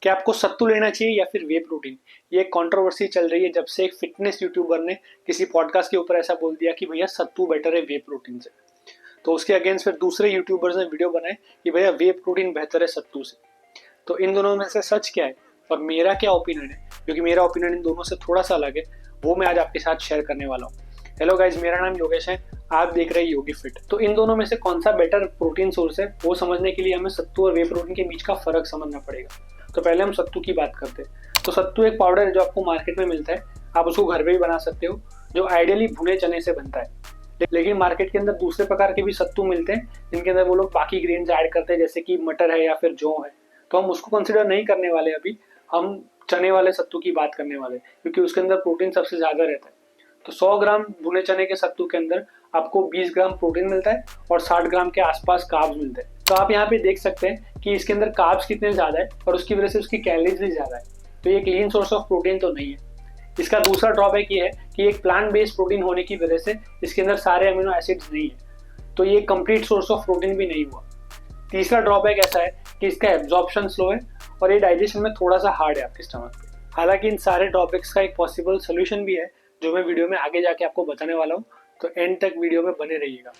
क्या आपको सत्तू लेना चाहिए या फिर वे प्रोटीन? ये एक कंट्रोवर्सी चल रही है जब से एक फिटनेस यूट्यूबर ने किसी पॉडकास्ट के ऊपर ऐसा बोल दिया कि भैया सत्तू बेटर है वे प्रोटीन से। तो उसके अगेंस्ट फिर दूसरे यूट्यूबर्स ने वीडियो बनाए कि भैया वे प्रोटीन बेहतर है सत्तू से। तो इन दोनों में से सच क्या है और मेरा क्या ओपिनियन है, क्योंकि मेरा ओपिनियन इन दोनों से थोड़ा सा अलग है, वो मैं आज आपके साथ शेयर करने वाला हूँ। हेलो गाइज, मेरा नाम योगेश है, आप देख रहे हैं योगी फिट। तो इन दोनों में से कौन सा बेटर प्रोटीन सोर्स है वो समझने के लिए हमें सत्तू और वे प्रोटीन के बीच का फर्क समझना पड़ेगा। तो पहले हम सत्तू की बात करते हैं। तो सत्तू एक पाउडर है जो आपको मार्केट में मिलता है, आप उसको घर पे भी बना सकते हो, जो आइडियली भुने चने से बनता है। लेकिन मार्केट के अंदर दूसरे प्रकार के भी सत्तू मिलते हैं जिनके अंदर वो लोग बाकी ग्रेन्स ऐड करते हैं, जैसे कि मटर है या फिर जौ है। तो हम उसको कंसिडर नहीं करने वाले, अभी हम चने वाले सत्तू की बात करने वाले, क्योंकि उसके अंदर प्रोटीन सबसे ज्यादा रहता है। तो 100 ग्राम भुने चने के सत्तू के अंदर आपको 20 ग्राम प्रोटीन मिलता है और 60 ग्राम के आसपास कार्ब्स मिलते हैं। तो आप यहाँ पे देख सकते हैं कि इसके अंदर कार्ब्स कितने ज्यादा है और उसकी वजह से उसकी कैलोरीज भी ज्यादा है। तो ये क्लीन सोर्स ऑफ प्रोटीन तो नहीं है। इसका दूसरा ड्रॉबैक ये है कि एक प्लांट बेस्ड प्रोटीन होने की वजह से इसके अंदर सारे अमीनो एसिड्स नहीं है, तो ये कंप्लीट सोर्स ऑफ प्रोटीन भी नहीं हुआ। तीसरा ड्रॉबैक ऐसा है कि इसका एब्जॉर्प्शन स्लो है और ये डाइजेशन में थोड़ा सा हार्ड है आपके स्टमक पे। हालांकि इन सारे ड्रॉबैक्स का एक पॉसिबल सोल्यूशन भी है जो मैं वीडियो में आगे जाके आपको बताने वाला हूँ, तो एंड तक वीडियो में बने रहिएगा।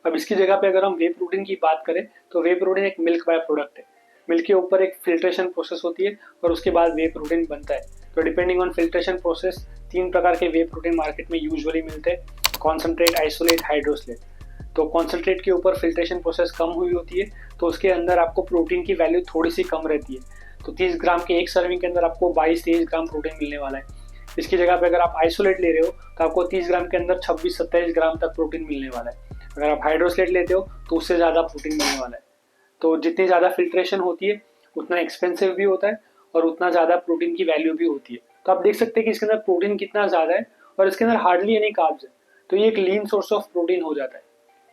अब इसकी जगह पे अगर हम वे प्रोटीन की बात करें तो वे प्रोटीन एक मिल्क बाय प्रोडक्ट है। मिल्क के ऊपर एक फिल्ट्रेशन प्रोसेस होती है और उसके बाद वे प्रोटीन बनता है। तो डिपेंडिंग ऑन फिल्ट्रेशन प्रोसेस 3 प्रकार के वे प्रोटीन मार्केट में यूजुअली मिलते हैं: कॉन्सेंट्रेट, आइसोलेट, हाइड्रोसलेट। तो कॉन्सेंट्रेट के ऊपर फिल्ट्रेशन प्रोसेस कम हुई होती है, तो उसके अंदर आपको प्रोटीन की वैल्यू थोड़ी सी कम रहती है। तो 30 ग्राम के एक सर्विंग के अंदर आपको 22-23 ग्राम प्रोटीन मिलने वाला है। इसकी जगह पे अगर आप आइसोलेट ले रहे हो तो आपको 30 ग्राम के अंदर 26-27 ग्राम तक प्रोटीन मिलने वाला है। अगर आप हाइड्रोसलेट लेते हो तो उससे ज़्यादा प्रोटीन मिलने वाला है। तो जितनी ज़्यादा फिल्ट्रेशन होती है उतना एक्सपेंसिव भी होता है और उतना ज़्यादा प्रोटीन की वैल्यू भी होती है। तो आप देख सकते हैं कि इसके अंदर प्रोटीन कितना ज़्यादा है और इसके अंदर हार्डली एनी कार्ब्स है, तो ये एक लीन सोर्स ऑफ प्रोटीन हो जाता है।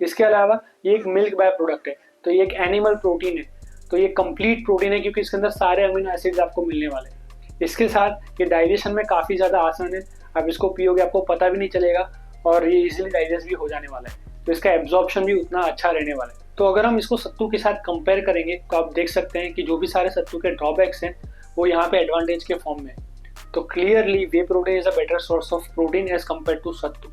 इसके अलावा ये एक मिल्क बाय प्रोडक्ट है, तो ये एक एनिमल प्रोटीन है, तो ये कंप्लीट प्रोटीन है क्योंकि इसके अंदर सारे अमीनो एसिड्स आपको मिलने वाले हैं। इसके साथ ये डाइजेशन में काफ़ी ज़्यादा आसान है, आप इसको पियोगे आपको पता भी नहीं चलेगा और ये इजीली डाइजेस्ट भी हो जाने वाला है। तो इसका एब्जॉर्प्शन भी उतना अच्छा रहने वाला है। तो अगर हम इसको सत्तू के साथ कंपेयर करेंगे तो आप देख सकते हैं कि जो भी सारे सत्तू के ड्रॉबैक्स हैं वो यहाँ पे एडवांटेज के फॉर्म में है। तो clearly whey protein is a better source of protein as compare to sattu.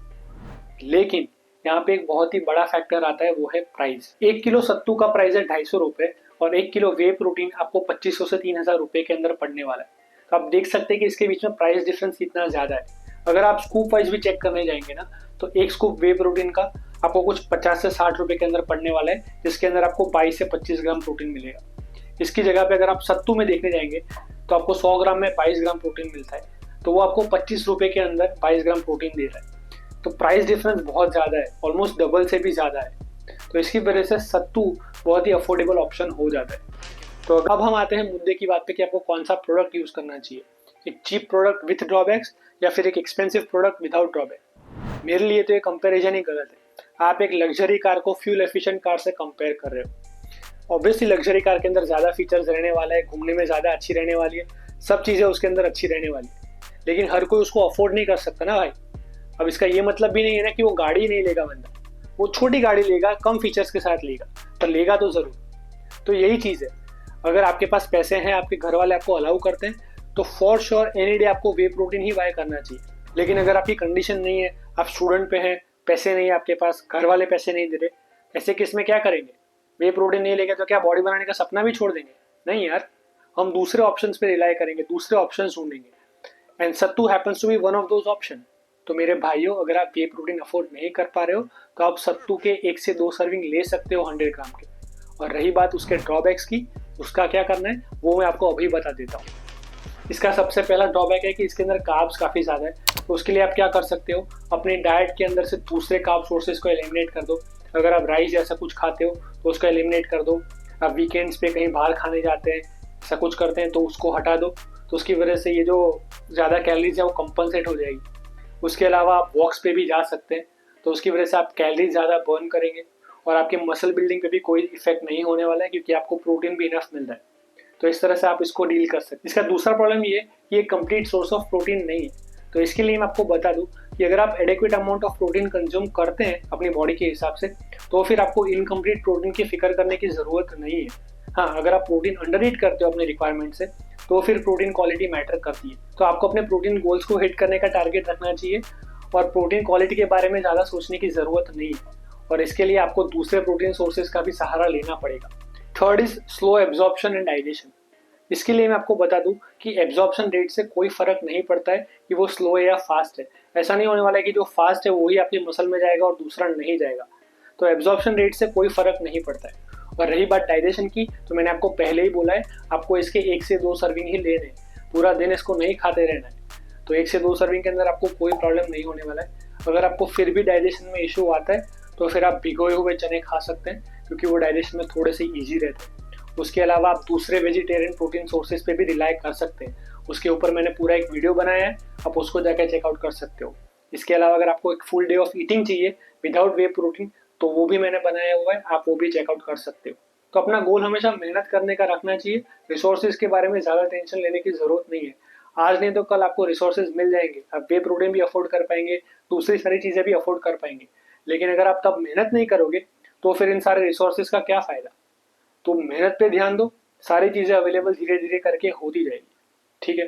लेकिन यहाँ पे एक बहुत ही बड़ा फैक्टर आता है, वो है प्राइस। 1 किलो सत्तू का प्राइस है 250 रुपये और 1 किलो वे प्रोटीन आपको 2500 से 3000 रुपये के अंदर पड़ने वाला है। तो आप देख सकते हैं कि इसके बीच में प्राइस डिफरेंस कितना ज़्यादा है। अगर आप स्कूप वाइज भी चेक करने जाएंगे ना तो एक स्कूप वे प्रोटीन का आपको कुछ 50 से 60 रुपये के अंदर पड़ने वाला है, जिसके अंदर आपको 22 से 25 ग्राम प्रोटीन मिलेगा। इसकी जगह पे अगर आप सत्तू में देखने जाएंगे तो आपको 100 ग्राम में 22 ग्राम प्रोटीन मिलता है, तो वो आपको 25 रुपये के अंदर 22 ग्राम प्रोटीन दे रहा है। तो प्राइस डिफरेंस बहुत ज़्यादा है, ऑलमोस्ट डबल से भी ज़्यादा है। तो इसकी वजह से सत्तू बहुत ही अफोर्डेबल ऑप्शन हो जाता है। तो अब हम आते हैं मुद्दे की बात पे कि आपको कौन सा प्रोडक्ट यूज़ करना चाहिए, एक चीप प्रोडक्ट विथ ड्रॉबैक्स या फिर एक एक्सपेंसिव प्रोडक्ट विदाउट ड्रॉबैक। मेरे लिए तो ये कंपेरिजन ही गलत है। आप एक लग्जरी कार को फ्यूल एफिशिएंट कार से कंपेयर कर रहे हो। ऑब्वियसली लग्जरी कार के अंदर ज़्यादा फीचर्स रहने वाला है, घूमने में ज़्यादा अच्छी रहने वाली है, सब चीज़ें उसके अंदर अच्छी रहने वाली है, लेकिन हर कोई उसको अफोर्ड नहीं कर सकता ना भाई। अब इसका ये मतलब भी नहीं है ना कि वो गाड़ी नहीं लेगा बंदा, वो छोटी गाड़ी लेगा, कम फीचर्स के साथ लेगा, पर लेगा तो ज़रूर। तो यही चीज़ है, अगर आपके पास पैसे हैं, आपके घर वाले आपको अलाउ करते हैं, तो फॉर श्योर एनी डे आपको वे प्रोटीन ही बाय करना चाहिए। लेकिन अगर आपकी कंडीशन नहीं है, आप स्टूडेंट पे हैं, पैसे नहीं है आपके पास, घर वाले पैसे नहीं दे रहे, ऐसे केस में क्या करेंगे? वे प्रोटीन नहीं लेंगे तो क्या बॉडी बनाने का सपना भी छोड़ देंगे? नहीं यार, हम दूसरे ऑप्शन पे रिलाई करेंगे, दूसरे ऑप्शन ढूंढेंगे, and sattu happens to be one of those option. तो मेरे भाइयों, अगर आप वे प्रोटीन अफोर्ड नहीं कर पा रहे हो तो आप सत्तू के 1 से 2 सर्विंग ले सकते हो 100 ग्राम के। और रही बात उसके ड्रॉबैक्स की, उसका क्या करना है वो मैं आपको अभी बता देता हूँ। इसका सबसे पहला ड्रॉबैक है कि इसके अंदर कार्ब्स काफ़ी ज़्यादा है। तो उसके लिए आप क्या कर सकते हो, अपनी डाइट के अंदर से दूसरे कार्ब सोर्सेज को एलिमिनेट कर दो। अगर आप राइस जैसा कुछ खाते हो तो उसको एलिमिनेट कर दो। आप वीकेंड्स पे कहीं बाहर खाने जाते हैं, ऐसा कुछ करते हैं, तो उसको हटा दो। तो उसकी वजह से ये जो ज़्यादा कैलोरीज है वो कंपनसेट हो जाएगी। उसके अलावा आप वॉक्स पे भी जा सकते हैं, तो उसकी वजह से आप कैलोरीज ज़्यादा बर्न करेंगे और आपके मसल बिल्डिंग पे भी कोई इफेक्ट नहीं होने वाला है, क्योंकि आपको प्रोटीन भी इनफ मिल रहा है। तो इस तरह से आप इसको डील कर सकते हैं। इसका दूसरा प्रॉब्लम ये है कि ये कंप्लीट सोर्स ऑफ प्रोटीन नहीं है। तो इसके लिए मैं आपको बता दूं कि अगर आप adequate amount of protein consume करते हैं अपनी बॉडी के हिसाब से, तो फिर आपको इनकम्प्लीट प्रोटीन की फिक्र करने की ज़रूरत नहीं है। हाँ, अगर आप प्रोटीन अंडर ईट करते हो अपने रिक्वायरमेंट से, तो फिर प्रोटीन क्वालिटी मैटर करती है। तो आपको अपने प्रोटीन गोल्स को हिट करने का टारगेट रखना चाहिए और प्रोटीन क्वालिटी के बारे में ज़्यादा सोचने की ज़रूरत नहीं है, और इसके लिए आपको दूसरे प्रोटीन सोर्सेज का भी सहारा लेना पड़ेगा। Third is slow absorption and digestion. इसके लिए मैं आपको बता दूं कि एब्जॉर्प्शन रेट से कोई फर्क नहीं पड़ता है कि वो स्लो है या फास्ट है। ऐसा नहीं होने वाला है कि जो फास्ट है वही आपकी मसल में जाएगा और दूसरा नहीं जाएगा। तो एब्जॉर्प्शन रेट से कोई फर्क नहीं पड़ता है। और रही बात डाइजेशन की, तो मैंने आपको पहले ही बोला है, आपको इसके 1 से 2 सर्विंग ही लेने हैं, पूरा दिन इसको नहीं खाते रहना है। तो 1 से 2 सर्विंग के अंदर आपको कोई प्रॉब्लम नहीं होने वाला है। अगर आपको फिर भी डाइजेशन में इशू आता है तो फिर आप भिगोए हुए चने खा सकते हैं, क्योंकि वो डाइजेशन में थोड़े से ईजी रहते हैं। उसके अलावा आप दूसरे वेजिटेरियन प्रोटीन सोर्सेज पे भी रिलाई कर सकते हैं, उसके ऊपर मैंने पूरा एक वीडियो बनाया है, आप उसको जाकर चेकआउट कर सकते हो। इसके अलावा अगर आपको एक फुल डे ऑफ ईटिंग चाहिए विदाउट वे प्रोटीन, तो वो भी मैंने बनाया हुआ है, आप वो भी चेकआउट कर सकते हो। तो अपना गोल हमेशा मेहनत करने का रखना चाहिए, रिसोर्सेज के बारे में ज़्यादा टेंशन लेने की ज़रूरत नहीं है। आज नहीं तो कल आपको रिसोर्सेज मिल जाएंगे, आप वे प्रोटीन भी अफोर्ड कर पाएंगे, दूसरी सारी चीज़ें भी अफोर्ड कर पाएंगे। लेकिन अगर आप तब मेहनत नहीं करोगे तो फिर इन सारे रिसोर्सेज का क्या फ़ायदा। तो मेहनत पे ध्यान दो, सारी चीज़ें अवेलेबल धीरे धीरे करके होती जाएगी। ठीक है।